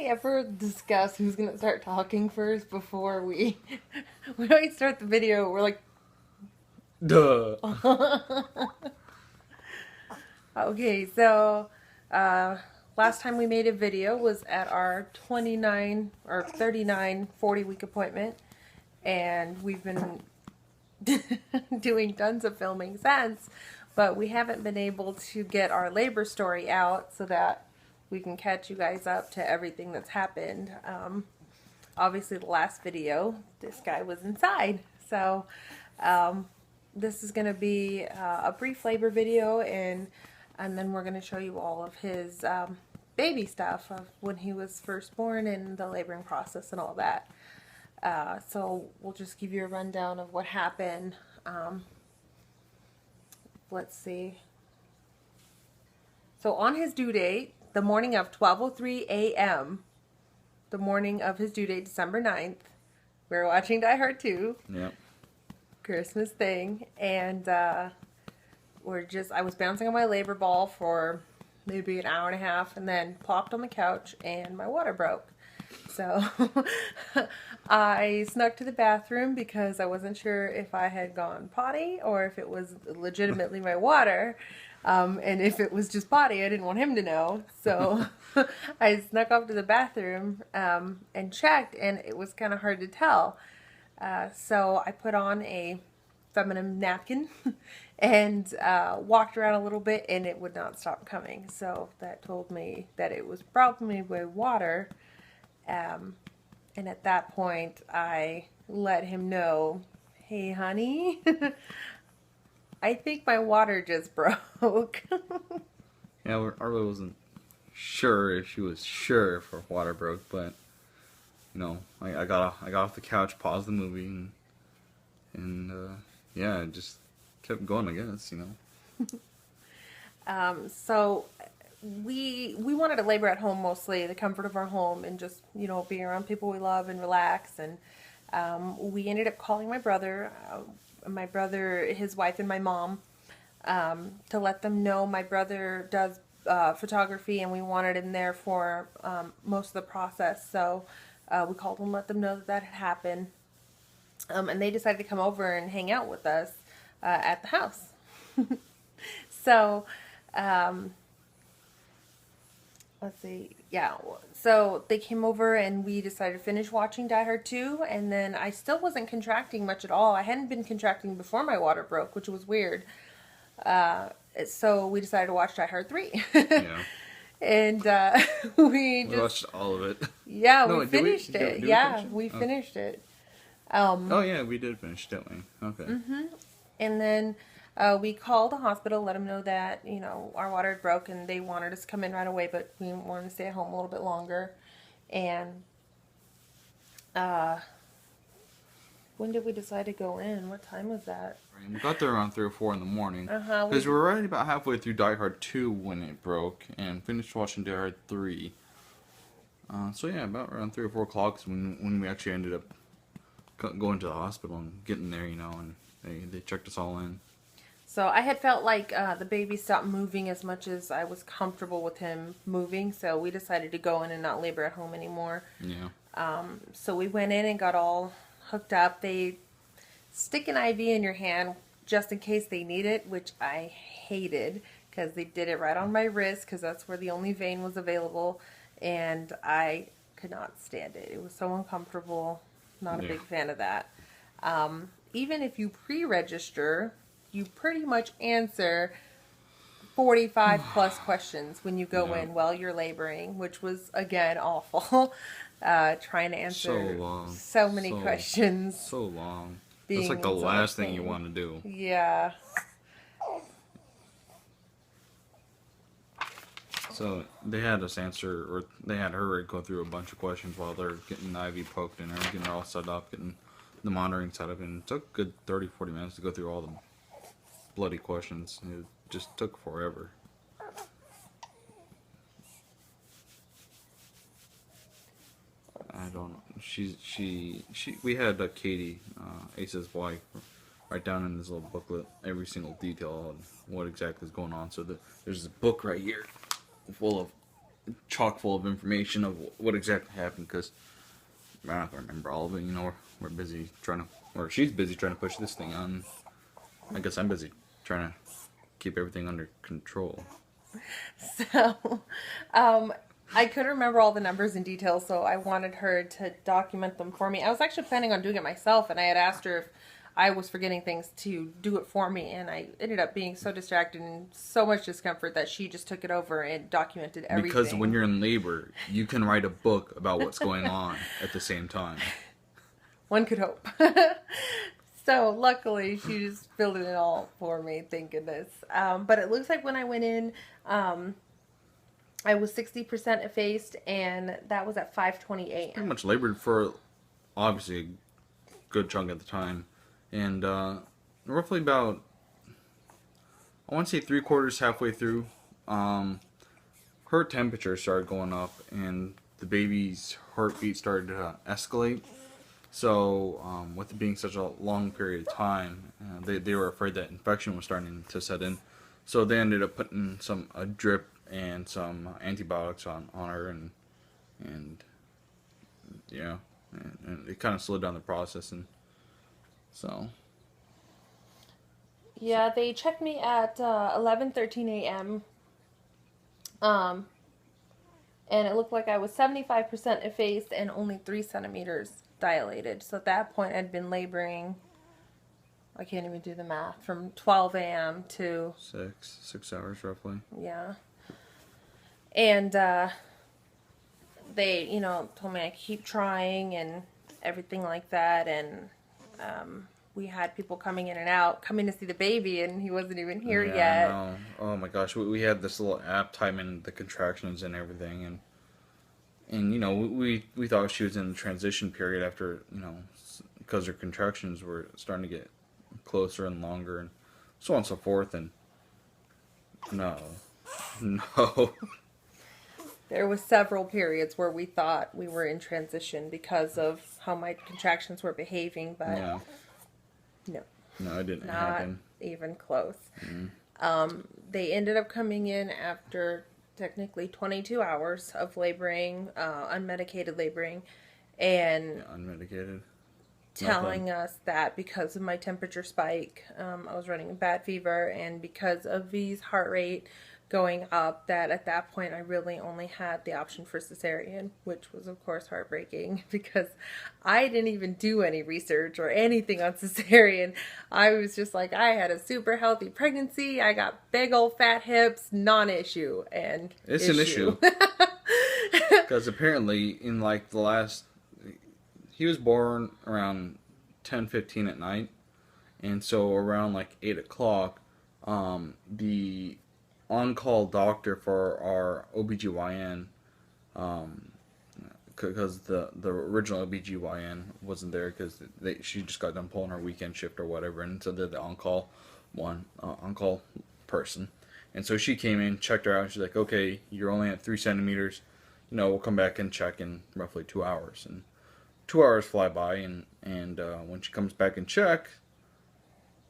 we ever discuss who's gonna start talking first before we when we start the video? We're like, duh. Okay, so last time we made a video was at our 29 or 39 40-week appointment, and we've been doing tons of filming since, but we haven't been able to get our labor story out so that we can catch you guys up to everything that's happened. Obviously the last video, this guy was inside, so this is going to be a brief labor video, and then we're going to show you all of his baby stuff of when he was first born and the laboring process and all that. So we'll just give you a rundown of what happened. Let's see. So on his due date, the morning of 12:03 a.m., the morning of his due date, December 9th, we were watching Die Hard 2. Yep. Christmas thing, and I was bouncing on my labor ball for maybe an hour and a half, and then plopped on the couch and my water broke. So I snuck to the bathroom because I wasn't sure if I had gone potty or if it was legitimately my water. And if it was just potty, I didn't want him to know. So I snuck off to the bathroom and checked, and it was kind of hard to tell. So I put on a feminine napkin and walked around a little bit, and it would not stop coming. So that told me that it was probably my water. And at that point, I let him know, hey, honey, I think my water just broke. Yeah, I really wasn't sure if she was sure if her water broke, but you know, I got off the couch, paused the movie, and yeah, it just kept going, I guess, you know. So we wanted to labor at home mostly, the comfort of our home, and just, you know, being around people we love and relax. And we ended up calling my brother, his wife, and my mom to let them know. My brother does photography, and we wanted him there for most of the process. So we called them, let them know that that had happened. And they decided to come over and hang out with us at the house. So, let's see, yeah, so they came over and we decided to finish watching Die Hard 2, and then I still wasn't contracting much at all. I hadn't been contracting before my water broke, which was weird. So we decided to watch Die Hard 3. Yeah. And we watched all of it. Yeah, No, we finished it. Yeah, we finished it. Oh yeah, we did finish, didn't we? Okay. And then we called the hospital, let them know that, you know, our water had broke, and they wanted us to come in right away, but we wanted to stay at home a little bit longer. And when did we decide to go in? What time was that? We got there around 3 or 4 in the morning. Uh-huh. Because we were already about halfway through Die Hard 2 when it broke, and finished watching Die Hard 3. So yeah, about around 3 or 4 o'clock is when we actually ended up going to the hospital and getting there, you know, and they checked us all in. So I had felt like the baby stopped moving as much as I was comfortable with him moving, so we decided to go in and not labor at home anymore. Yeah. So we went in and got all hooked up. They stick an IV in your hand just in case they need it, which I hated because they did it right on my wrist because that's where the only vein was available, and I could not stand it. It was so uncomfortable. Not a big fan of that. Even if you pre-register, you pretty much answer 45 plus questions when you go in while you're laboring, which was, again, awful. Trying to answer so many questions. So long. That's like the last thing you want to do. Yeah. So they had us answer, or they had her go through a bunch of questions while they're getting the IV poked in her, getting her all set up, getting the monitoring set up, and it took a good 30-40 minutes to go through all the bloody questions. It just took forever. I don't know. We had Katie, Ace's wife, write down in this little booklet every single detail on what exactly is going on. So there's this book right here full of chock full of information of what exactly happened, because I'm not gonna remember all of it. You know, we're busy trying to, or she's busy trying to push this thing on. I guess I'm busy trying to keep everything under control. So, I couldn't remember all the numbers and details, so I wanted her to document them for me. I was actually planning on doing it myself, and I had asked her if I was forgetting things to do it for me, and I ended up being so distracted and so much discomfort that she just took it over and documented everything. Because when you're in labor, you can write a book about what's going on at the same time. One could hope. So luckily, she just filled it all for me, thank goodness. But it looks like when I went in, I was 60% effaced, and that was at 5:20 a.m. Pretty much labored for, obviously, a good chunk at the time. And roughly about, I want to say 3/4 halfway through, her temperature started going up, and the baby's heartbeat started to escalate. So, with it being such a long period of time, they were afraid that infection was starting to set in. So they ended up putting a drip and some antibiotics on her, and yeah, and it kind of slowed down the process, and so. Yeah, they checked me at 11:13 a.m. And it looked like I was 75% effaced and only 3 centimeters dilated. So at that point, I'd been laboring, I can't even do the math, from 12 a.m. to 6 hours roughly. Yeah. And they, told me I keep trying and everything like that. And we had people coming in and out, coming to see the baby, and he wasn't even here yet. I know. Oh my gosh, we had this little app timing the contractions and everything, and we thought she was in the transition period after, because her contractions were starting to get closer and longer, and so on and so forth, and no. There was several periods where we thought we were in transition because of how my contractions were behaving, but Yeah. No, it didn't happen. Not even close. Mm-hmm. They ended up coming in after technically 22 hours of laboring, unmedicated laboring, and Yeah, unmedicated. telling us that because of my temperature spike, I was running a bad fever, and because of V's heart rate going up, that at that point I really only had the option for cesarean, which was of course heartbreaking because I didn't even do any research or anything on cesarean. I was just like, I had a super healthy pregnancy, I got big old fat hips, non-issue, and it's an issue. Because apparently in like the last, he was born around 10:15 at night, and so around like 8 o'clock, the on-call doctor for our OBGYN, because the original OBGYN wasn't there because she just got done pulling her weekend shift or whatever, and so they're the on-call person. And so she came in, checked her out, and she's like, okay, you're only at 3 centimeters, we'll come back and check in roughly 2 hours. And 2 hours fly by, and when she comes back and check,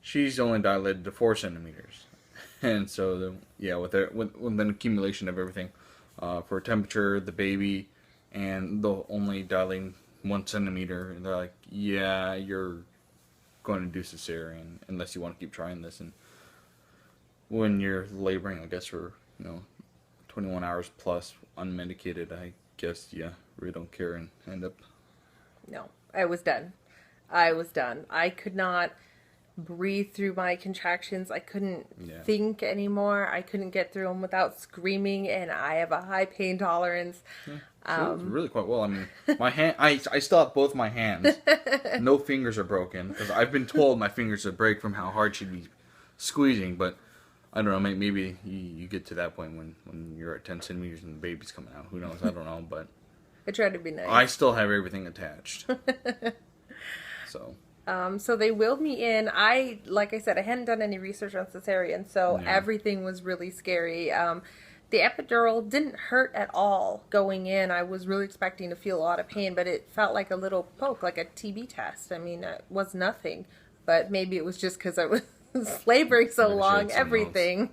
she's only dilated to 4 centimeters. And so, with an accumulation of everything, for temperature, the baby, and the only dilating 1 centimeter, and they're like, yeah, you're going to do cesarean unless you want to keep trying this. And when you're laboring, I guess for 21 hours plus unmedicated, I guess really don't care and end up. No, I was done. I could not breathe through my contractions. I couldn't think anymore. I couldn't get through them without screaming, and I have a high pain tolerance. So really quite well. I mean, my hand, I still have both my hands. No fingers are broken, because I've been told my fingers would break from how hard she'd be squeezing, but I don't know, maybe you get to that point when you're at 10 centimeters and the baby's coming out. Who knows? I don't know, but I tried to be nice. I still have everything attached. So. So they wheeled me in. Like I said, I hadn't done any research on cesarean, so everything was really scary. The epidural didn't hurt at all going in. I was really expecting to feel a lot of pain, but it felt like a little poke, like a TB test. I mean, it was nothing, but maybe it was just because I was laboring so Maybe she had long, something else. everything,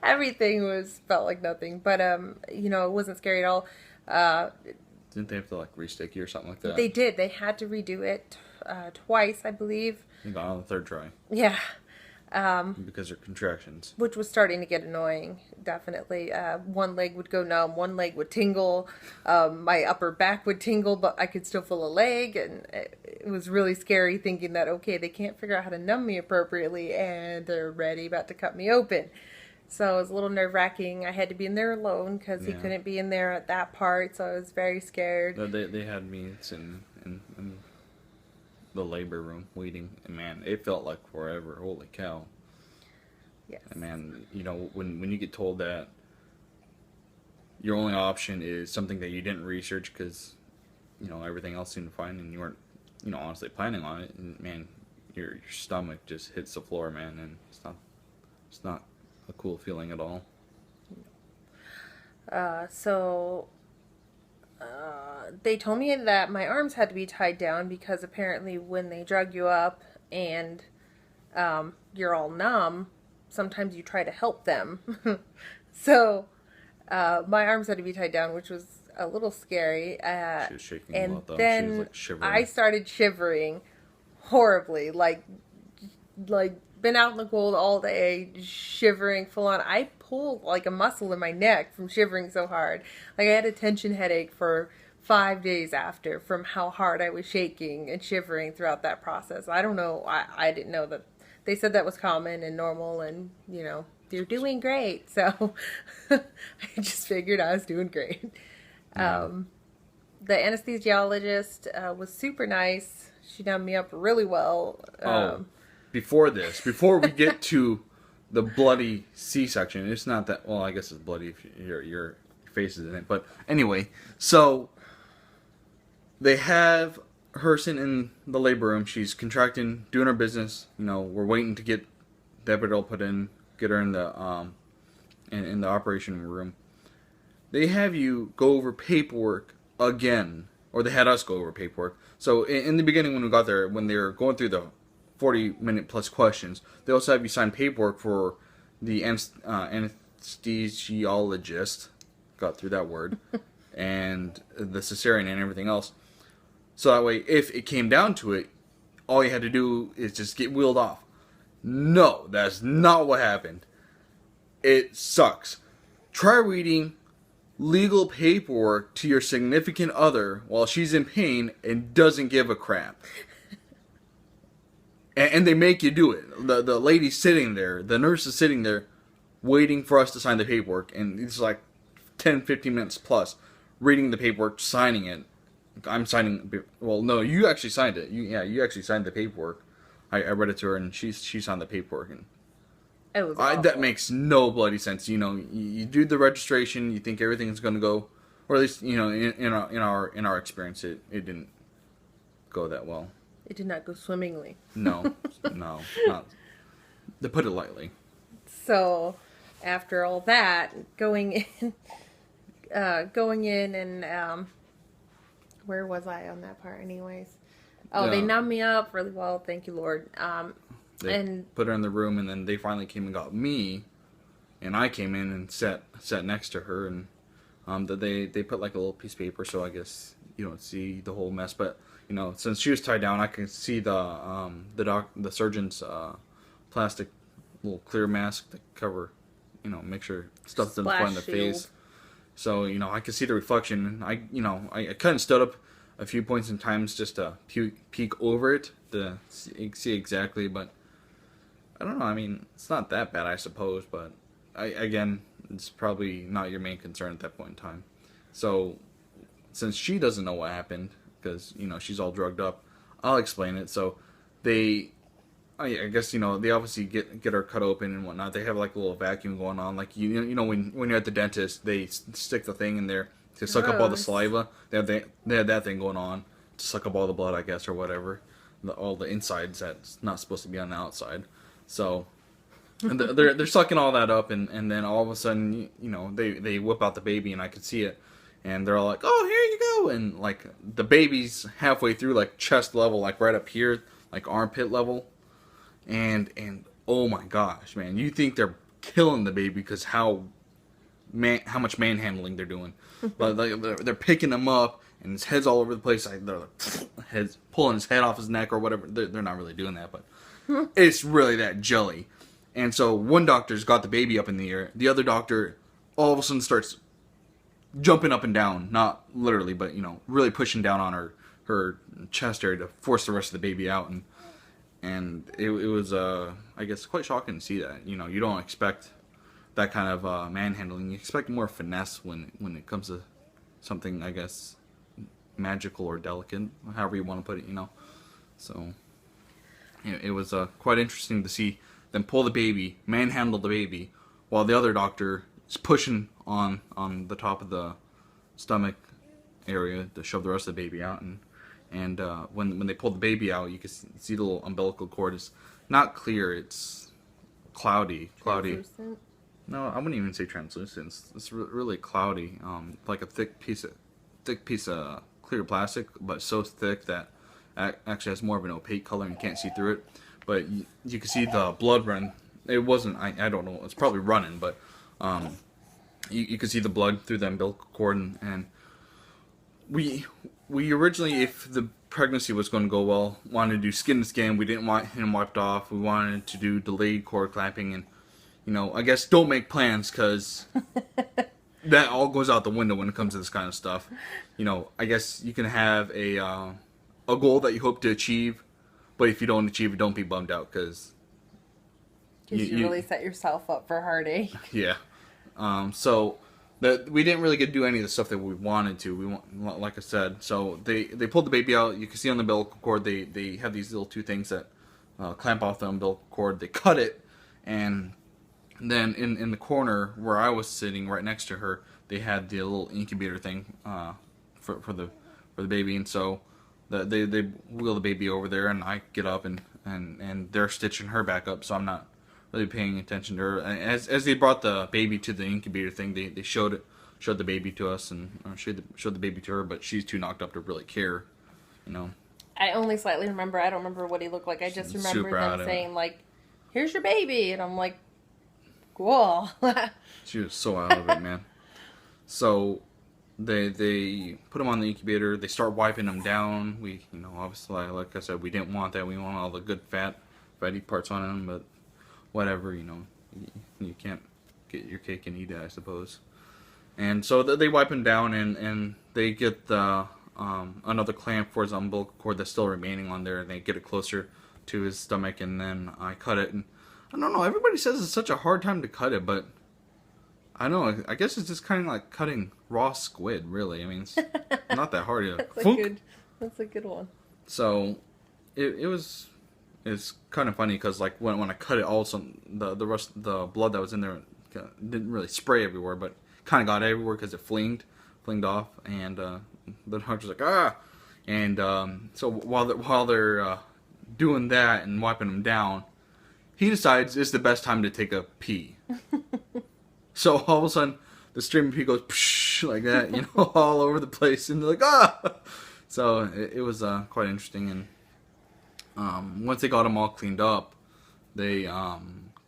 everything felt like nothing. But you know, it wasn't scary at all. Didn't they have to like restick you or something like that? They did. They had to redo it twice, I believe. You got on the third try Yeah. because of contractions. Which was starting to get annoying, definitely. One leg would go numb, one leg would tingle, my upper back would tingle, but I could still feel a leg, and it was really scary thinking that, okay, they can't figure out how to numb me appropriately, and they're ready about to cut me open. So it was a little nerve-wracking. I had to be in there alone, because he couldn't be in there at that part, so I was very scared. They had me sitting in the labor room waiting, and man, it felt like forever. Holy cow. Yes. And man, you know, when you get told that your only option is something that you didn't research because, you know, everything else seemed fine and you weren't, you know, honestly planning on it, and man, your stomach just hits the floor, man, and it's not a cool feeling at all. They told me that my arms had to be tied down because apparently when they drug you up and you're all numb, sometimes you try to help them. So my arms had to be tied down, which was a little scary. She was shaking And a lot, though. then She was like shivering. I started shivering horribly, like been out in the cold all day, shivering full on. I pulled like a muscle in my neck from shivering so hard. Like I had a tension headache for 5 days after from how hard I was shaking and shivering throughout that process. I don't know. I didn't know that. They said that was common and normal, and you know, you're doing great. So I just figured I was doing great. The anesthesiologist was super nice. She numbed me up really well. Before we get to the bloody C-section, it's not that, well, I guess it's bloody if your face is in it, but anyway, so they have her sitting in the labor room. She's contracting, doing her business. You know, we're waiting to get the epidural put in, get her in the in the operation room. They have you go over paperwork again, or they had us go over paperwork. So in the beginning, when we got there, when they were going through the 40-minute plus questions, they also have you sign paperwork for the anesthesiologist, got through that word, and the cesarean and everything else. So that way, if it came down to it, all you had to do is just get wheeled off. No, that's not what happened. It sucks. Try reading legal paperwork to your significant other while she's in pain and doesn't give a crap. And they make you do it. The lady's sitting there, the nurse is sitting there, waiting for us to sign the paperwork, and it's like 10, 15 minutes plus, reading the paperwork, signing it. I'm signing, well, no, you actually signed it. You actually signed the paperwork. I read it to her, and she signed the paperwork, and It was that makes no bloody sense. You know, you do the registration, you think everything's going to go, or at least, you know, in our experience, it didn't go that well. It did not go swimmingly. No, not to put it lightly. So, after all that, going in and where was I on that part, anyways? Oh, they numbed me up really well. Thank you, Lord. They put her in the room, and then they finally came and got me, and I came in and sat next to her, and they put like a little piece of paper, so I guess you don't see the whole mess, but you know, since she was tied down, I could see the surgeon's plastic little clear mask to cover, you know, make sure stuff doesn't fly in the face. So you know, I could see the reflection. I kind of stood up a few points in times just to peek over it to see exactly, but I don't know. I mean, it's not that bad, I suppose, but again, it's probably not your main concern at that point in time. So since she doesn't know what happened, because you know she's all drugged up, I'll explain it. So I guess, you know, they obviously get her cut open and whatnot. They have like a little vacuum going on, like you know when you're at the dentist, they stick the thing in there to suck up all the saliva. They had that thing going on to suck up all the blood, I guess, or whatever, all the insides that's not supposed to be on the outside. So and they're sucking all that up, and then all of a sudden, you know, they whip out the baby, and I could see it, and they're all like, "Oh, here you go," and like the baby's halfway through, like chest level, like right up here, like armpit level. and oh my gosh, man, you think they're killing the baby because how much manhandling they're doing, but they're picking him up and his head's all over the place. They're like, heads pulling his head off his neck or whatever. They're not really doing that, but it's really that jelly. And so one doctor's got the baby up in the air. The other doctor all of a sudden starts jumping up and down, not literally, but really pushing down on her chest area to force the rest of the baby out. And it was I guess quite shocking to see that. You don't expect that kind of manhandling. You expect more finesse when it comes to something, I guess, magical or delicate, however you want to put it. So it was quite interesting to see them pull the baby, manhandle the baby, while the other doctor is pushing on the top of the stomach area to shove the rest of the baby out. And when they pull the baby out, you can see the little umbilical cord is not clear. It's cloudy. Translucent? No, I wouldn't even say translucent. It's really cloudy, like a thick piece of clear plastic, but so thick that actually has more of an opaque color and you can't see through it. But you can see the blood run. It wasn't. I don't know. It's probably running, but you can see the blood through the umbilical cord. And we originally, if the pregnancy was going to go well, wanted to do skin to skin. We didn't want him wiped off. We wanted to do delayed cord clamping, and I guess don't make plans because that all goes out the window when it comes to this kind of stuff. I guess you can have a goal that you hope to achieve, but if you don't achieve it, don't be bummed out because you really set yourself up for heartache. Yeah. So we didn't really get to do any of the stuff that we wanted to. Like I said, so they pulled the baby out. You can see on the umbilical cord they have these little two things that clamp off the umbilical cord. They cut it, and then in the corner where I was sitting, right next to her, they had the little incubator thing for the baby, and so they wheel the baby over there, and I get up and they're stitching her back up, so I'm not really paying attention to her. As they brought the baby to the incubator thing, they showed the baby to us and showed the baby to her, but she's too knocked up to really care, I only slightly remember. I don't remember what he looked like. I just remember them saying like, "Here's your baby," and I'm like, "Cool." She was so out of it, man. So they put him on the incubator. They start wiping him down. We, obviously, like I said, we didn't want that. We want all the good fatty parts on him, but whatever, you can't get your cake and eat it, I suppose. And so they wipe him down, and they get the another clamp for his umbilical cord that's still remaining on there, and they get it closer to his stomach, and then I cut it. And I don't know, everybody says it's such a hard time to cut it, but I don't know, I guess it's just kind of like cutting raw squid, really. I mean, it's not that hard. That's a good one. So it's kind of funny because like when I cut it, all of a sudden the rest of the blood that was in there didn't really spray everywhere, but kind of got everywhere because it flinged off, and the doctor's like, ah, and so while they're doing that and wiping him down, he decides it's the best time to take a pee. So all of a sudden the stream of pee goes psh, like that, all over the place, and they're like, ah. So it was quite interesting. And once they got him all cleaned up, they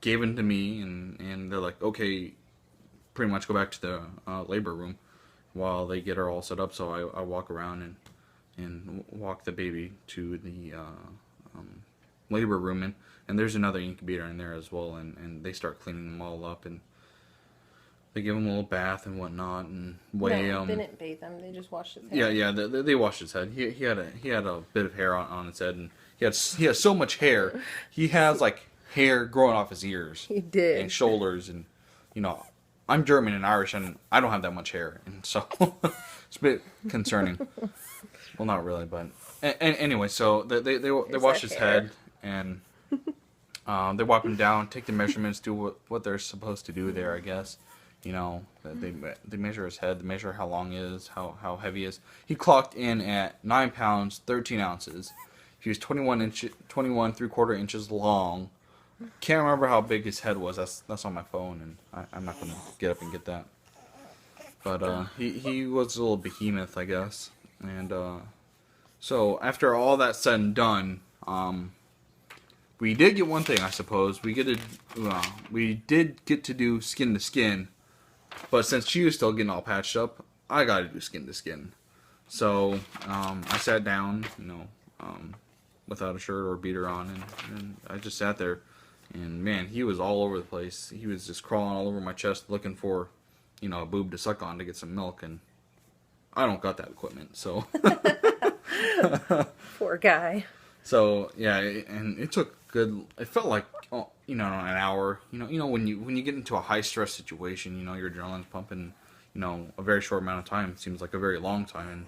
gave him to me, and they're like, okay, pretty much go back to the labor room while they get her all set up. So I walk around and walk the baby to the labor room, and there's another incubator in there as well, and they start cleaning them all up, and they give him a little bath and whatnot, and weigh him. They didn't bathe him. They just washed his head. Yeah. They washed his head. He had a bit of hair on his head, and he has so much hair. He has like hair growing off his ears. He did. And shoulders, and I'm German and Irish, and I don't have that much hair, and so it's a bit concerning. Well, not really, but anyway. So they wash his head, and they wipe him down, take the measurements, do what they're supposed to do there, I guess. They measure his head, they measure how long he is, how heavy he is. He clocked in at 9 pounds, 13 ounces. He was 21 3/4 inches long. Can't remember how big his head was. That's on my phone, and I'm not going to get up and get that. But he was a little behemoth, I guess. And so after all that said and done, we did get one thing, I suppose. We did get to do skin to skin, but since she was still getting all patched up, I got to do skin to skin. So I sat down, without a shirt or beater on, and I just sat there. And man, he was all over the place. He was just crawling all over my chest looking for, a boob to suck on to get some milk, and I don't got that equipment, so. Poor guy. So yeah, and it took good. It felt like an hour. When you get into a high stress situation, your adrenaline's pumping. A very short amount of time seems like a very long time,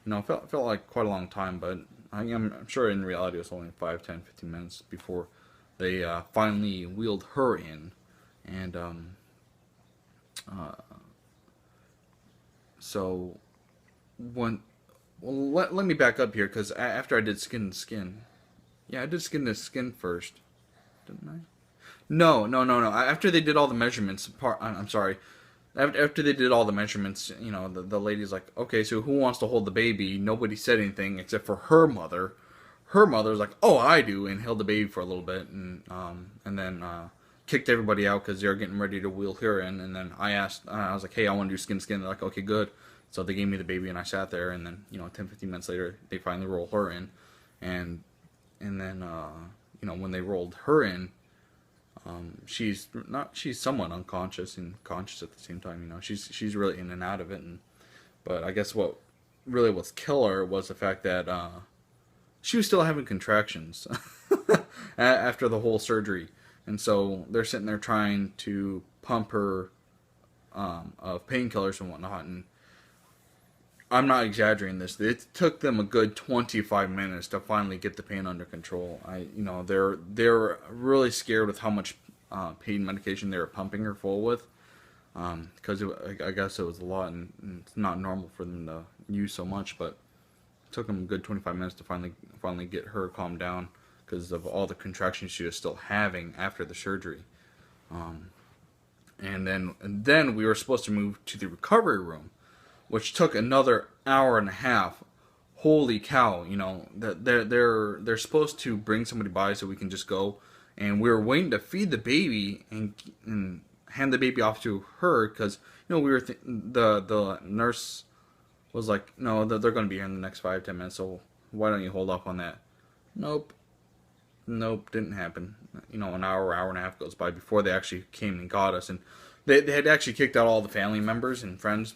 and it felt like quite a long time. But I'm sure in reality it was only 5, 10, 15 minutes before they finally wheeled her in, and so when. Well, let me back up here, because after I did skin to skin, yeah, I did skin to skin first, didn't I? No. After they did all the measurements, I'm sorry. After they did all the measurements, the lady's like, okay, so who wants to hold the baby? Nobody said anything except for her mother. Her mother's like, oh, I do, and held the baby for a little bit, and then kicked everybody out because they're getting ready to wheel her in. And then I was like, hey, I want to do skin to skin. They're like, okay, good. So they gave me the baby, and I sat there, and then 10, 15 minutes later, they finally roll her in, and then when they rolled her in, she's somewhat unconscious and conscious at the same time. She's really in and out of it, but I guess what really was killer was the fact that she was still having contractions after the whole surgery, and so they're sitting there trying to pump her of painkillers and whatnot, and I'm not exaggerating this. It took them a good 25 minutes to finally get the pain under control. They're really scared with how much pain medication they were pumping her full with, because I guess it was a lot, and it's not normal for them to use so much. But it took them a good 25 minutes to finally get her calmed down because of all the contractions she was still having after the surgery. And then we were supposed to move to the recovery room, which took another hour and a half. Holy cow! They're supposed to bring somebody by so we can just go, and we were waiting to feed the baby and hand the baby off to her because we were the nurse was like, no, they're going to be here in the next 5, 10 minutes, so why don't you hold off on that? Nope, didn't happen. An hour and a half goes by before they actually came and got us, and they had actually kicked out all the family members and friends.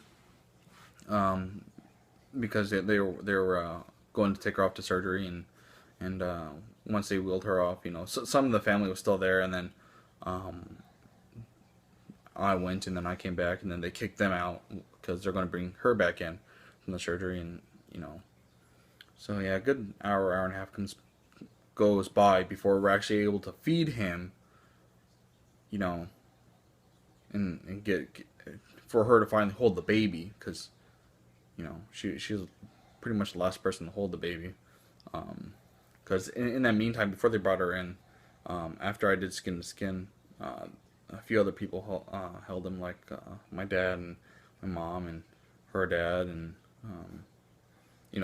Because they were going to take her off to surgery, and once they wheeled her off, so some of the family was still there, and then I went, and then I came back, and then they kicked them out because they're going to bring her back in from the surgery, and so yeah, a good hour and a half goes by before we're actually able to feed him, and get for her to finally hold the baby, because she's pretty much the last person to hold the baby. Because in that meantime, before they brought her in, after I did skin to skin, a few other people held him, like my dad and my mom and her dad, and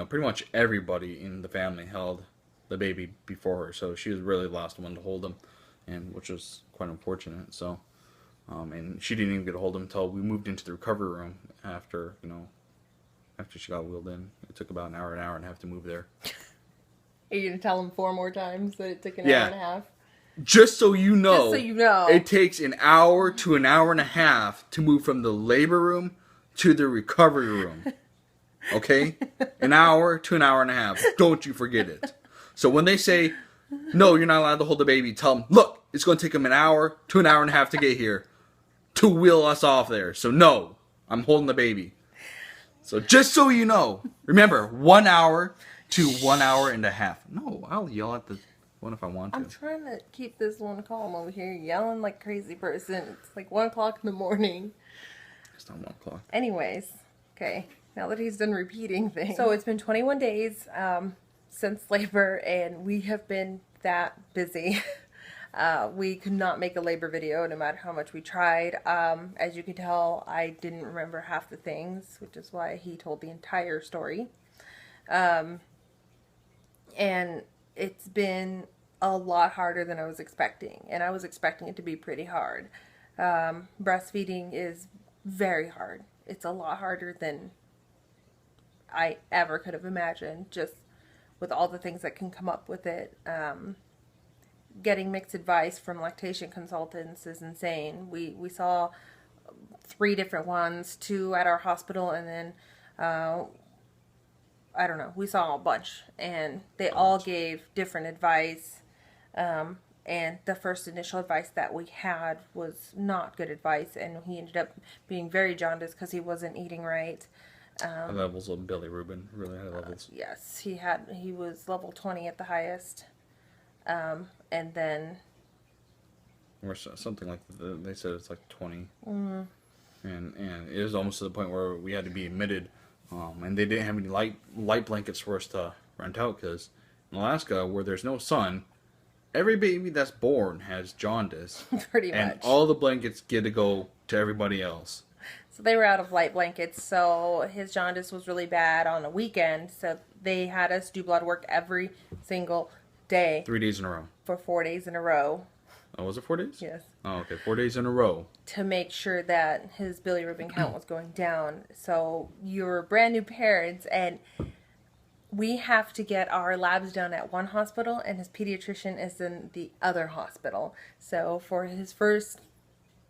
pretty much everybody in the family held the baby before her. So she was really the last one to hold him, and which was quite unfortunate. So, and she didn't even get to hold him until we moved into the recovery room after she got wheeled in. It took about an hour and a half to move there. Are you going to tell them 4 more times that it took an hour and a half? Just so you know. It takes an hour to an hour and a half to move from the labor room to the recovery room. Okay? An hour to an hour and a half. Don't you forget it. So when they say, no, you're not allowed to hold the baby, tell them, look, it's going to take them an hour to an hour and a half to get here to wheel us off there. So no, I'm holding the baby. So just so you know, remember, 1 hour to 1 hour and a half. No, I'll yell at the one if I want to. I'm trying to keep this one calm over here, yelling like a crazy person. It's like 1 o'clock in the morning. It's not 1 o'clock. Anyways, okay, now that he's done repeating things. So it's been 21 days since labor, and we have been that busy. We could not make a labor video no matter how much we tried. As you can tell, I didn't remember half the things, which is why he told the entire story. And it's been a lot harder than I was expecting, and I was expecting it to be pretty hard. Breastfeeding is very hard. It's a lot harder than I ever could have imagined, just with all the things that can come up with it. Getting mixed advice from lactation consultants is insane. We saw 3 different ones, 2 at our hospital, and then I don't know, we saw a bunch, and they all gave different advice. And the first initial advice that we had was not good advice, and he ended up being very jaundiced because he wasn't eating right. High levels of bilirubin, really high levels. Yes, he was level 20 at the highest. And then... Or something like that. They said it's like 20. Mm-hmm. And it was almost to the point where we had to be admitted. And they didn't have any light blankets for us to rent out, because in Alaska, where there's no sun, every baby that's born has jaundice. Pretty much. And all the blankets get to go to everybody else. So they were out of light blankets, so his jaundice was really bad on a weekend, so they had us do blood work every single day. 3 days in a row. For 4 days in a row. Oh, was it 4 days? Yes. Oh, okay. 4 days in a row. To make sure that his bilirubin count was going down. So you're brand new parents, and we have to get our labs done at one hospital, and his pediatrician is in the other hospital. So for his first,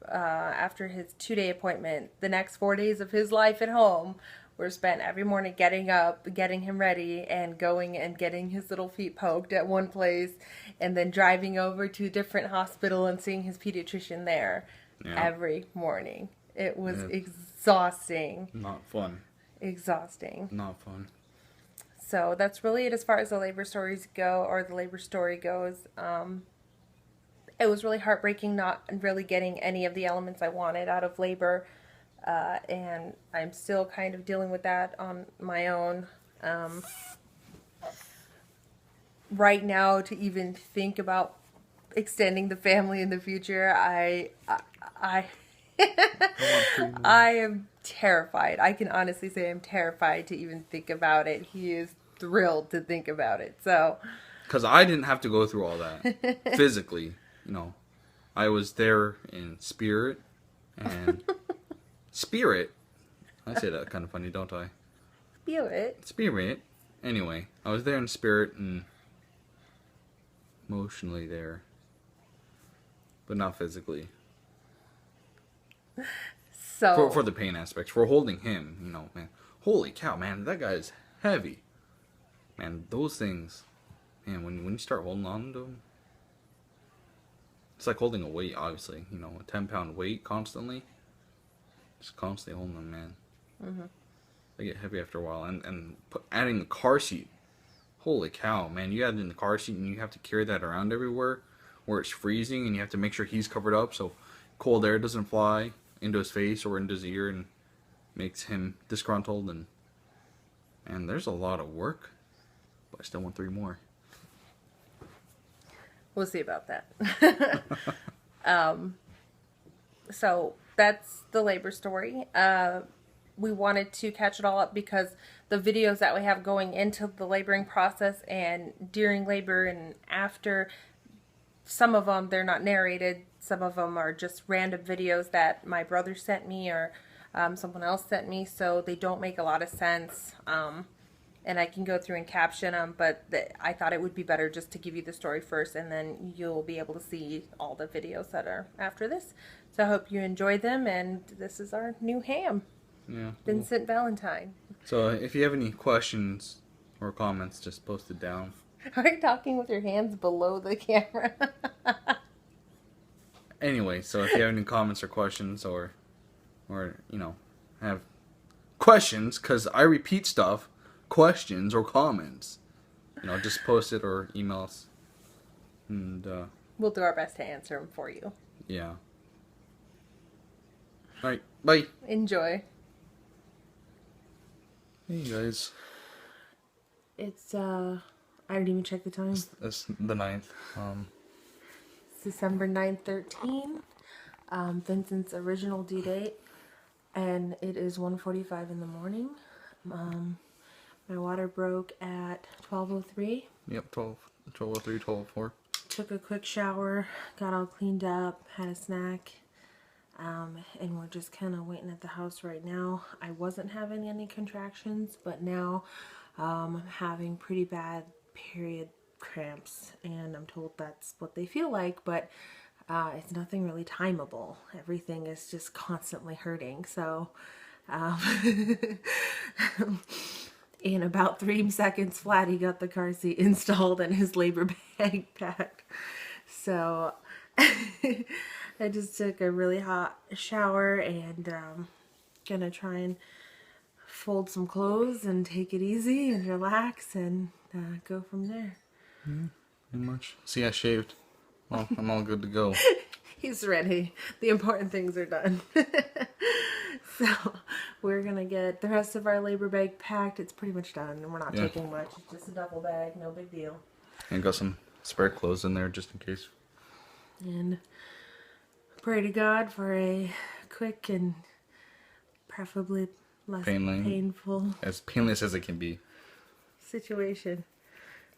after his 2-day appointment, the next 4 days of his life at home were spent every morning getting up, getting him ready, and going and getting his little feet poked at one place, and then driving over to a different hospital and seeing his pediatrician there every morning. It was exhausting. Not fun. Exhausting. Not fun. So that's really it as far as the labor stories go, or the labor story goes. It was really heartbreaking not really getting any of the elements I wanted out of labor. And I'm still kind of dealing with that on my own. Right now, to even think about extending the family in the future, I am terrified. I can honestly say I'm terrified to even think about it. He is thrilled to think about it. So, because I didn't have to go through all that physically, I was there in spirit and spirit. I say that kind of funny, don't I? Spirit. Anyway, I was there in spirit and emotionally there, but not physically. So for the pain aspects, for holding him, man. Holy cow, man, that guy is heavy. Man, those things, man, when you start holding on to them, it's like holding a weight, obviously. A 10-pound weight constantly. Just constantly holding them, man. Mm-hmm. They get heavy after a while. And adding the car seat. Holy cow, man. You add in the car seat and you have to carry that around everywhere where it's freezing, and you have to make sure he's covered up so cold air doesn't fly into his face or into his ear and makes him disgruntled. And there's a lot of work. But I still want 3 more. We'll see about that. So that's the labor story. We wanted to catch it all up because the videos that we have going into the laboring process and during labor and after, some of them, they're not narrated. Some of them are just random videos that my brother sent me or someone else sent me, so they don't make a lot of sense. And I can go through and caption them, but I thought it would be better just to give you the story first, and then you'll be able to see all the videos that are after this. So I hope you enjoy them, and this is our new ham. Yeah. Vincent Valentine. So if you have any questions or comments, just post it down. Are you talking with your hands below the camera? Anyway, so if you have any comments or questions or have questions, because I repeat stuff, questions or comments, just post it or email us, and we'll do our best to answer them for you. Yeah. All right, bye. Enjoy. Hey guys. It's I didn't even check the time. It's the 9th. It's December 9/13. Vincent's original due date, and it is 1:45 in the morning. My water broke at 12:03. Yep, 12:03, 12:04. took a quick shower, got all cleaned up, had a snack, and we're just kind of waiting at the house right now. I wasn't having any contractions, but now I'm having pretty bad period cramps, and I'm told that's what they feel like, but it's nothing really timeable. Everything is just constantly hurting. So in about 3 seconds flat, he got the car seat installed and his labor bag packed. So I just took a really hot shower and gonna try and fold some clothes and take it easy and relax and go from there. Yeah, pretty much. See, I shaved. Well, I'm all good to go. He's ready. The important things are done. So we're gonna get the rest of our labor bag packed. It's pretty much done, and we're not taking much. It's just a duffel bag, no big deal. And got some spare clothes in there just in case. And pray to God for a quick and preferably less painful, as painless as it can be, situation.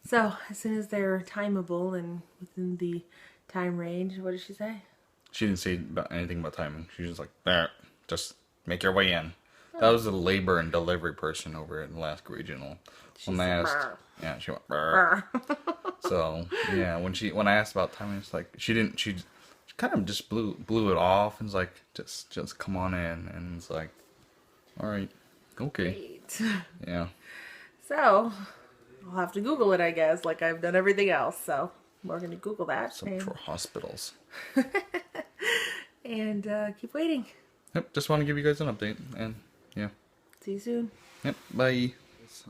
So as soon as they're timeable and within the time range, what did she say? She didn't say anything about timing. She was just like, there, just make your way in. Oh. That was the labor and delivery person over at Alaska Regional. When I asked, yeah, she went, brr. So yeah, when I asked about timing, it's like she kind of just blew it off and was like, just come on in, and it's like, all right, okay. Great. Yeah. So I'll have to Google it, I guess, like I've done everything else. So we're gonna Google that. For hospitals. And keep waiting. Yep. Just want to give you guys an update, and yeah. See you soon. Yep. Bye. It's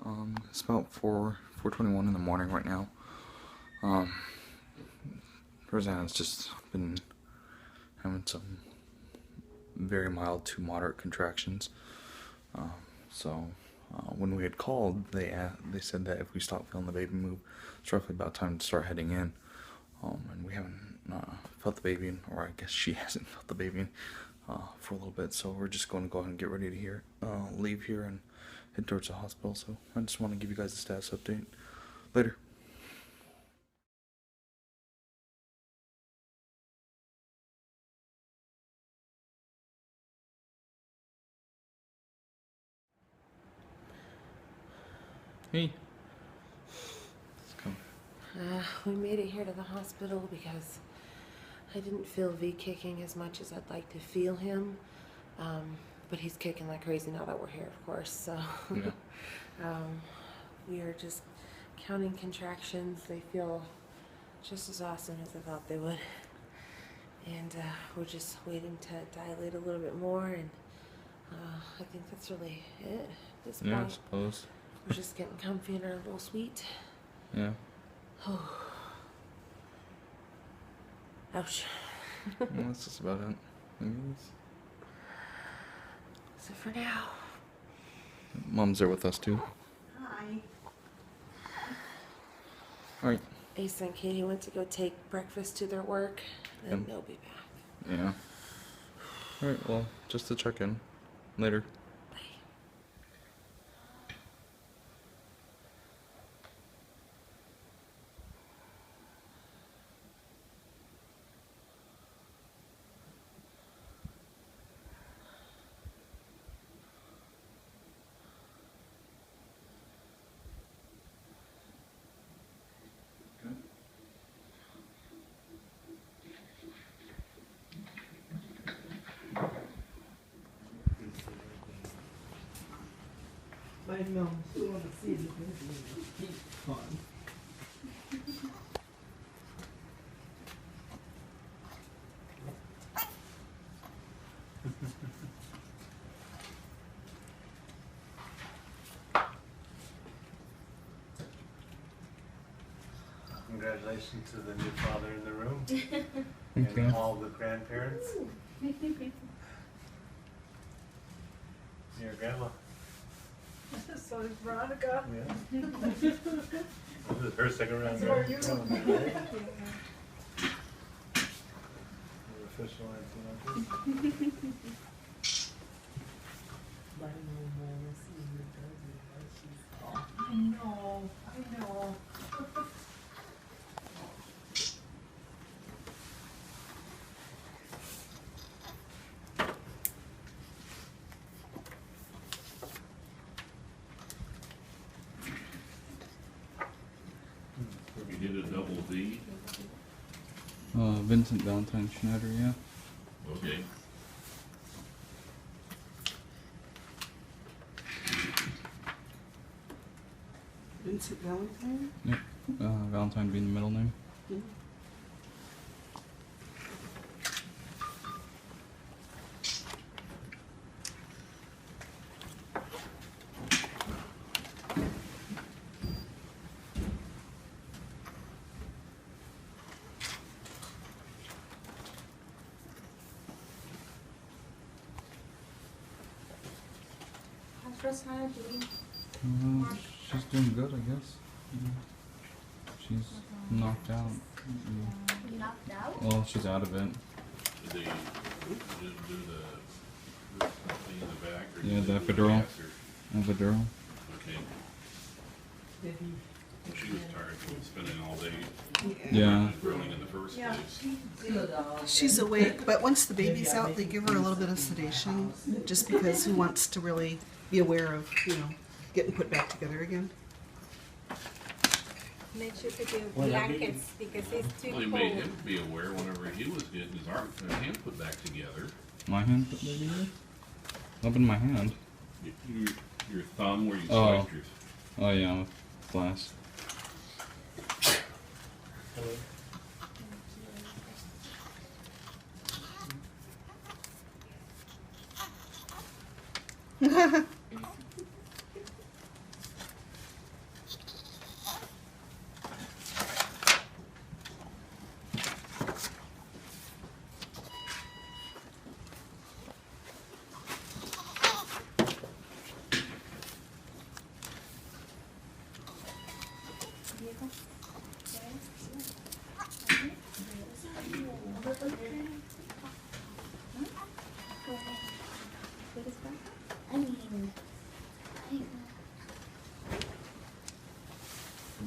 about 4:21 in the morning right now. Rosanna's just been having some very mild to moderate contractions. So when we had called, they said that if we stopped feeling the baby move, it's roughly about time to start heading in. And we haven't felt the baby, or I guess she hasn't felt the baby for a little bit. So we're just going to go ahead and get ready to leave here and head towards the hospital. So I just want to give you guys a status update. Later. Hey. Let's come. We made it here to the hospital because I didn't feel V kicking as much as I'd like to feel him. But he's kicking like crazy now that we're here, of course. So Yeah. We are just counting contractions. They feel just as awesome as I thought they would. And we're just waiting to dilate a little bit more. And I think that's really it at this point. Yeah, I suppose. We're just getting comfy in our little suite. Yeah. Oh. Ouch. Well, that's just about it. So for now. Mom's there with us too. Hi. Alright. Ace and Katie went to go take breakfast to their work, and they'll be back. Yeah. Alright, well, just to check in. Later. I know, still want to see it. Keep fun. Congratulations to the new father in the room and all the grandparents. Your grandma. So is Veronica. Yeah. This is her second round. So are you. Your official auntie. I know. Vincent Valentine Schneider, yeah. Okay. Vincent Valentine? Yep. Valentine being the middle name. Yeah. How's Rosanna doing? She's doing good, I guess. Yeah. She's knocked out. Yeah. Knocked out? Well, she's out of it. Did they do the thing in the back? Or Yeah, did the they do epidural. gas or- Epidural. Okay. Did he? She was tired from spending all day Yeah. growing in the first place. She's awake, but once the baby's out, they give her a little bit of sedation, just because who wants to really be aware of, getting put back together again. Make sure to do Well, that'd be- blankets because it's too Well, he cold. made him be aware whenever he was getting his arm and hand put back together. My hand put baby here? Up in my hand. Your thumb where you Oh. swiped your. Oh yeah, with glass.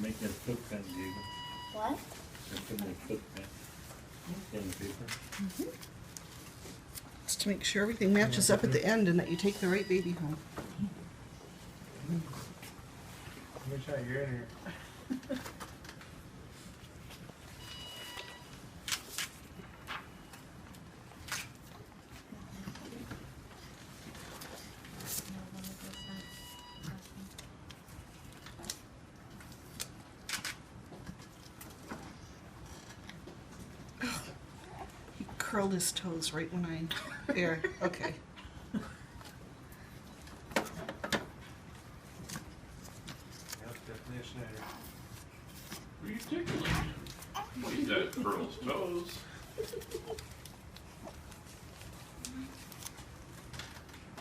Make that footprint, Diego. What? Put that footprint in the paper. Just to make sure everything matches up at the end and that you take the right baby home. Let me try your in here. He curled his toes right when I there. Okay. Yep, definitely a Schneider. Were you tickling him? Well, he's got to curl his toes.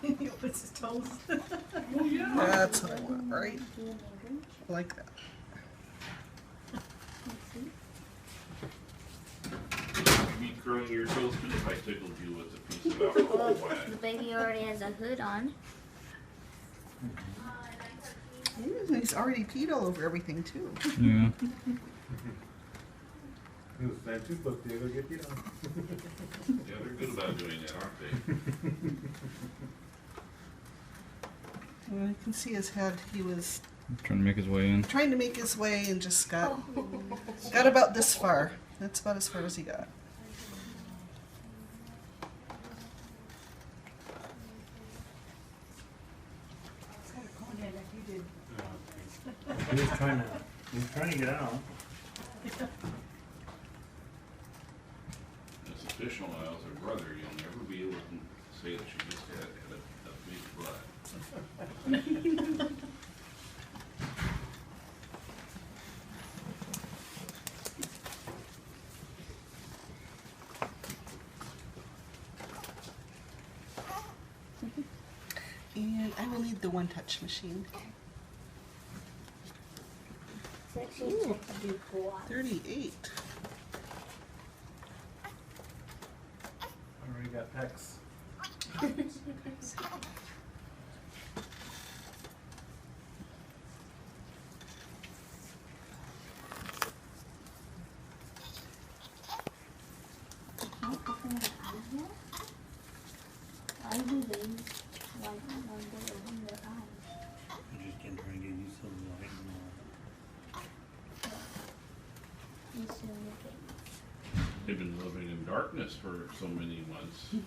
He puts his toes. Well, yeah. That's what I want, right? I like that. You'd be curling your toes too if I tickled you with a piece of alcohol wax. The baby already has a hood on. He's already peed all over everything too. Yeah. He was that too, look, Diego, get you on. Yeah, they're good about doing that, aren't they? Well, I can see his head. He was Trying to make his way in. trying to make his way and just got about this far. That's about as far as he got. He was trying to get out. It's official now, as a brother, you'll never be able to say that you just had a big butt. And I will need the one-touch machine. It's actually check to do 38. Already got pecs. I do these like when they open their eyes. I'm just getting trying to get used to the light and all. You still look at They've been living in darkness for so many months. They're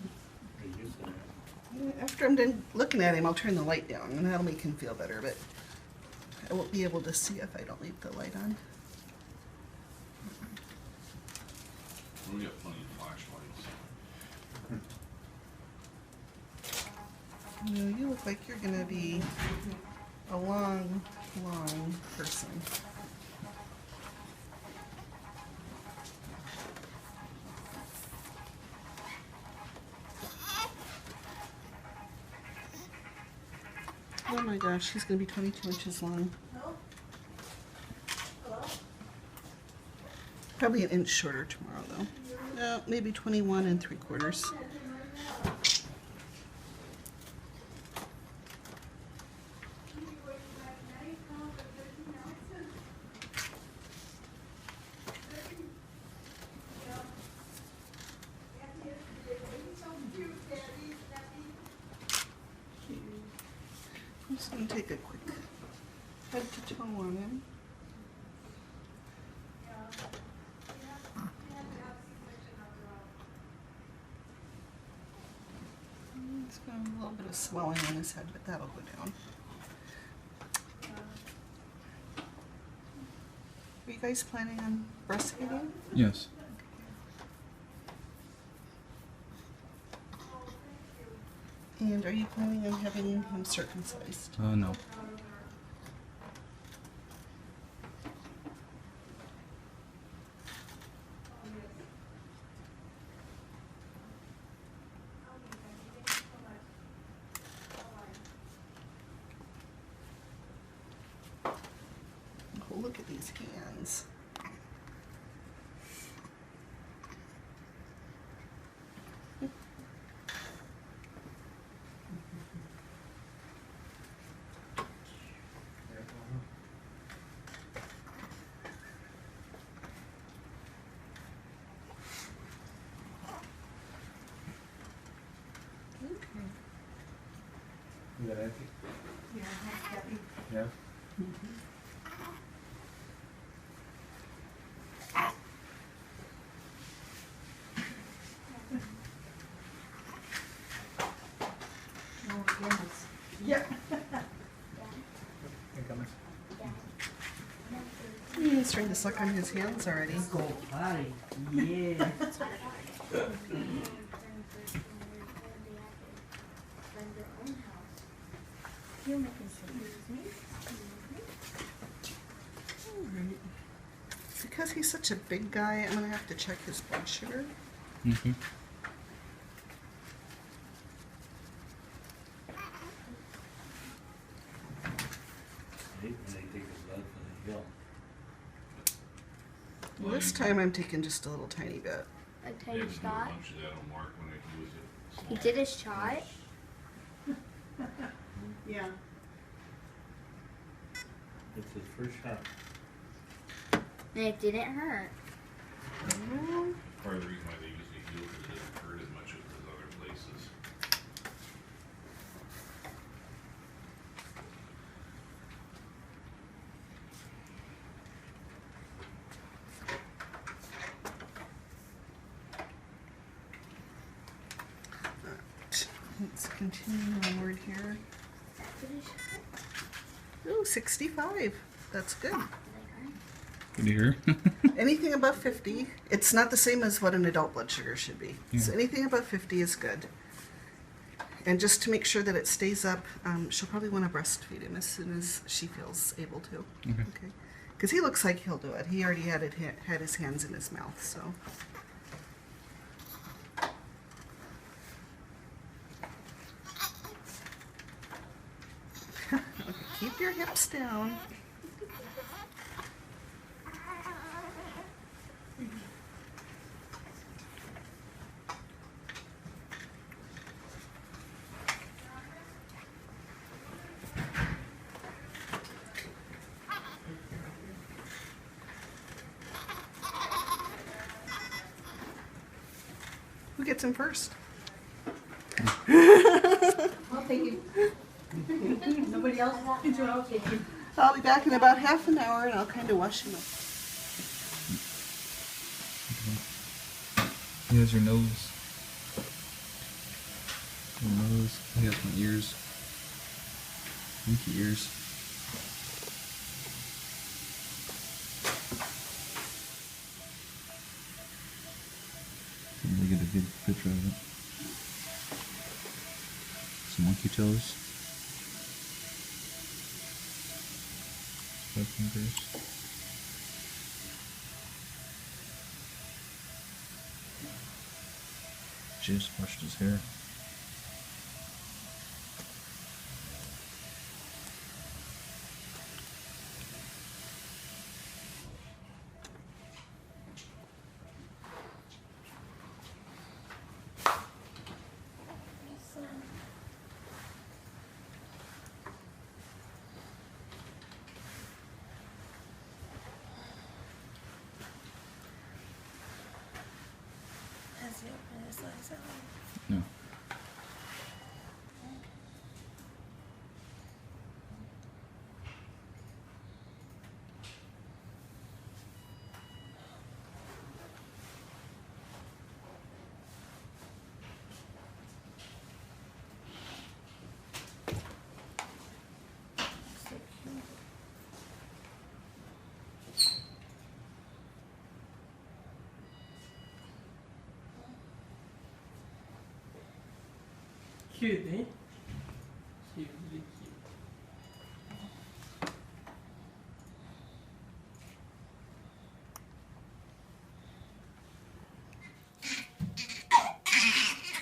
used to that. After I'm done looking at him, I'll turn the light down, and that'll make him feel better, but I won't be able to see if I don't leave the light on. We got plenty of flashlights. No, you look like you're gonna be a long, long person. Oh my gosh, he's gonna be 22 inches long. Probably an inch shorter tomorrow though. No, maybe 21 3/4. I'm just gonna take a quick head to toe on him. He's got a little bit of swelling on his head, but that'll go down. Are you guys planning on breastfeeding? Yes. And are you planning on having him circumcised? No. Oh, look at these hands. Okay. Is that empty? Yeah, that's heavy. Yeah. Oh, goodness. Yeah. Here comes. He's trying to suck on his hands already. Hi. Yeah. Alright. Because he's such a big guy, I'm gonna have to check his blood sugar. Mm-hmm. Well, this time I'm taking just a little tiny bit. A They tiny had to do a shot. bunch of that on Mark when he was at He small. did a shot. Yeah. It's his first shot. And it didn't hurt. Part of the reason why they usually heal because it doesn't hurt as much as those other places. Let's continue onward here. Ooh, 65. That's good. Good to hear. Anything above 50, it's not the same as what an adult blood sugar should be. So Yeah. anything above 50 is good. And just to make sure that it stays up, she'll probably want to breastfeed him as soon as she feels able to. Okay. Because he looks like he'll do it. He already had his hands in his mouth, so. Okay, keep your hips down. Who gets him first? I'll take you. Nobody else? I'll take you. I'll be back in about half an hour and I'll kind of wash him up. Here's your nose. Your nose. He has my ears. Winky ears. Let me get a good picture of it. Some monkey toes. Five fingers. Just brushed his hair. Has he opened his eyes out? No. So cute. Cute, eh? Cute, really cute.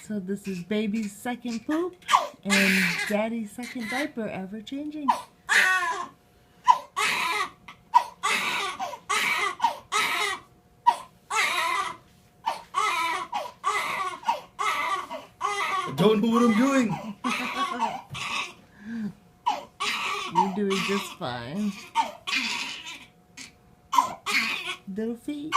So this is baby's second poop and daddy's second diaper ever changing. I don't know what I'm doing. You're doing just fine. Little feet.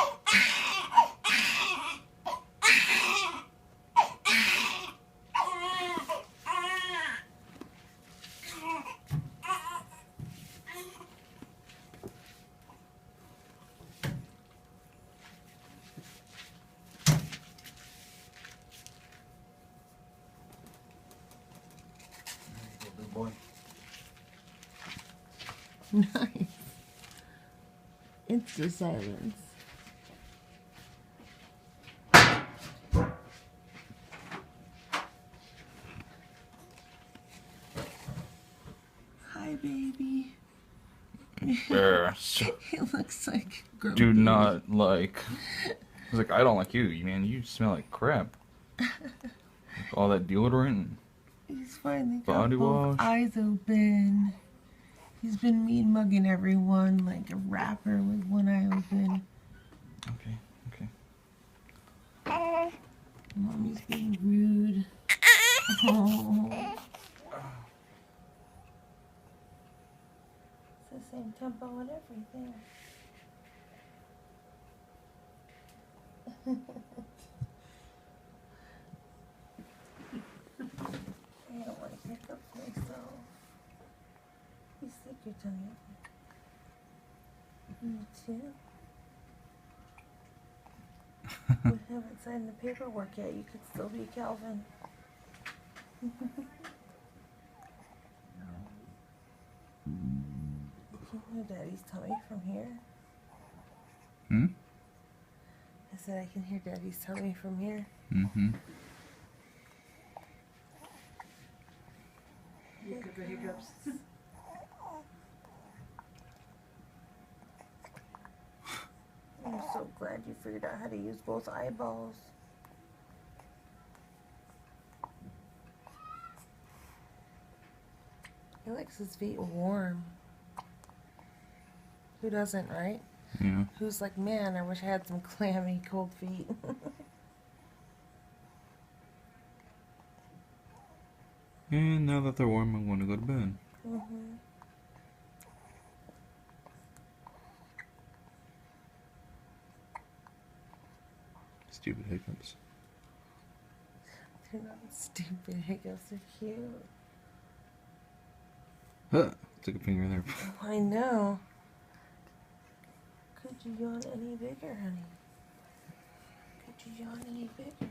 Good boy. Nice. It's just silence. Hi, baby. So He looks like grumpy. do not like. I was like, I don't like you, man. You smell like crap. All that deodorant. He's finally got Body both wash. eyes open. He's been mean mugging everyone like a rapper with one eye open. Okay, okay. Mommy's being rude. Oh. It's the same tempo and everything. I don't want to pick up myself. You stick your tongue out. You too. We haven't signed the paperwork yet. You could still be Calvin. You can hear Daddy's tummy from here. Hmm? I said I can hear Daddy's tummy from here. Mm-hmm. You have the hiccups. I'm so glad you figured out how to use both eyeballs. He likes his feet warm. Who doesn't, right? Yeah. Who's like, man, I wish I had some clammy, cold feet. And now that they're warm, I want to go to bed. Mm-hmm. Stupid hiccups. They're not stupid hiccups, they're cute. Huh. Took a finger there. Oh, I know. Could you yawn any bigger, honey? Could you yawn any bigger?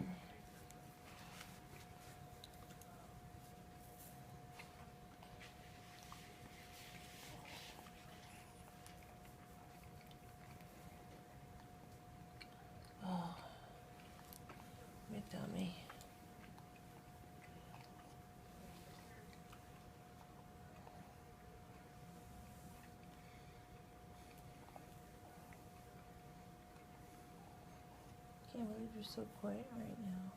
Oh, my dummy. Can't believe you're so quiet right now.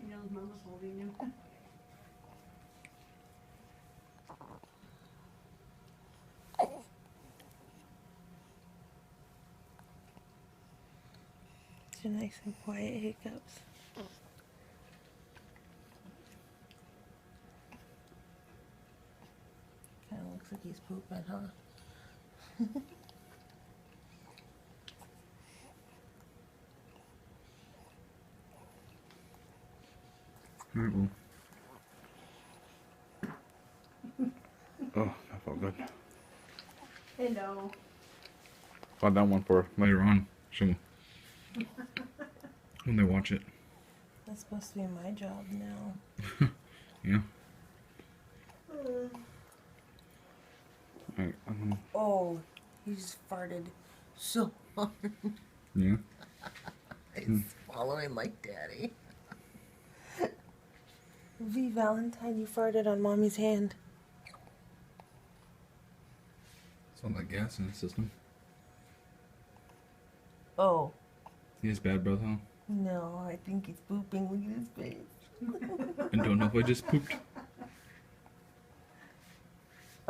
You know, Mama's holding you. Two nice and quiet hiccups. Kind of looks like he's pooping, huh? Alright, well. Oh, that felt good. Hello. Got that one for later on. So when they watch it. That's supposed to be my job now. Yeah. Alright, Oh, he just farted so hard. yeah. He's swallowing like daddy. V Valentine, you farted on mommy's hand. It's all that gas in the system. Oh. He has bad breath, huh? No, I think he's pooping. Look at his face. I don't know if I just pooped.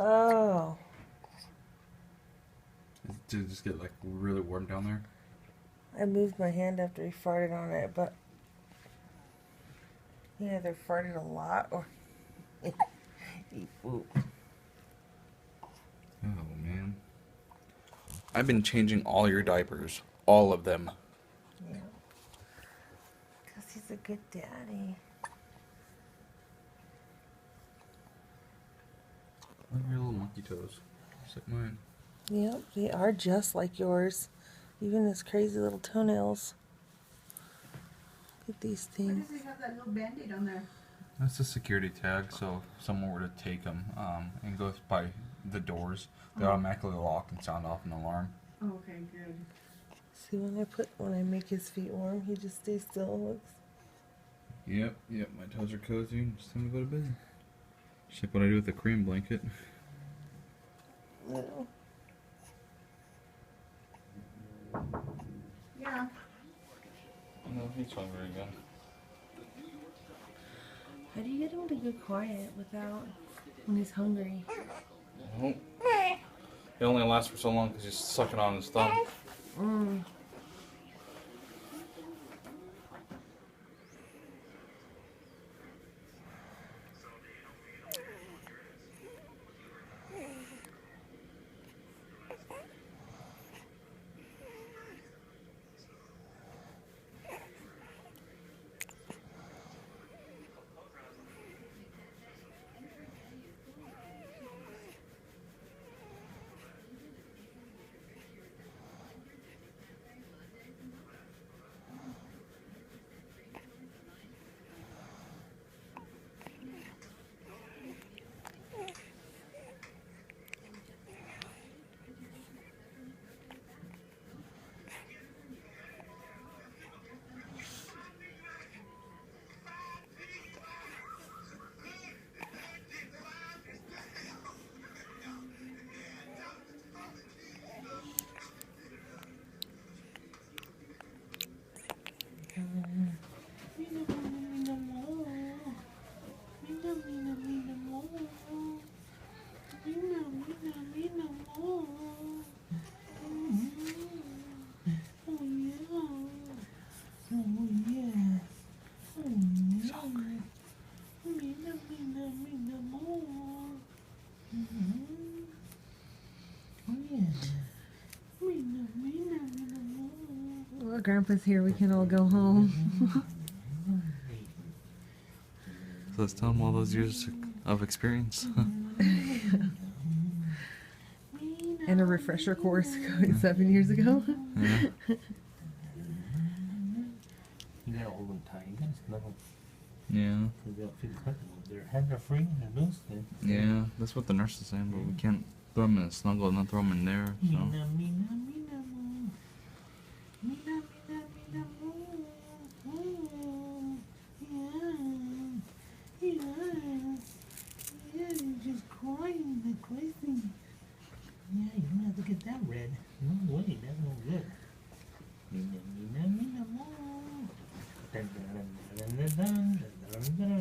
Oh. Did it just get like really warm down there? I moved my hand after he farted on it, but he either farted a lot or he pooped. Oh man. I've been changing all your diapers. All of them. Yeah. Because he's a good daddy. Look at your little monkey toes. Just like mine. Yep, they are just like yours. Even his crazy little toenails. Look at these Why things. does he have that little band-aid on there? That's a security tag, so if someone were to take them and go by the doors, they automatically lock and sound off an alarm. Oh, okay, good. See, when I make his feet warm, he just stays still and looks. Yep, my toes are cozy. It's time to go to bed. Just like what I do with the cream blanket. No. Yeah. No, he's hungry again. How do you get him to go quiet without when he's hungry? Well, it only lasts for so long because he's sucking on his thumb. Mm. Well, Grandpa's here. We can all go home. So let's tell him all those years of experience. and a refresher course 7 years ago. Yeah. You gotta hold them tight. You gotta snuggle. Yeah. Because they'll feel comfortable. Their hands are free and they're loose then. Yeah. That's what the nurse is saying, but we can't throw them in a snuggle and not throw them in there. So. Mina, mina, mina, moo. Mina, mina, mina, moo. Yeah. Yeah. Yeah, you're just crying like crazy. Yeah, you don't have to get that red. No way, that's no good. Mina, mina, mina, moo. Dun, dun, dun, dun, dun, dun, dun, dun, dun,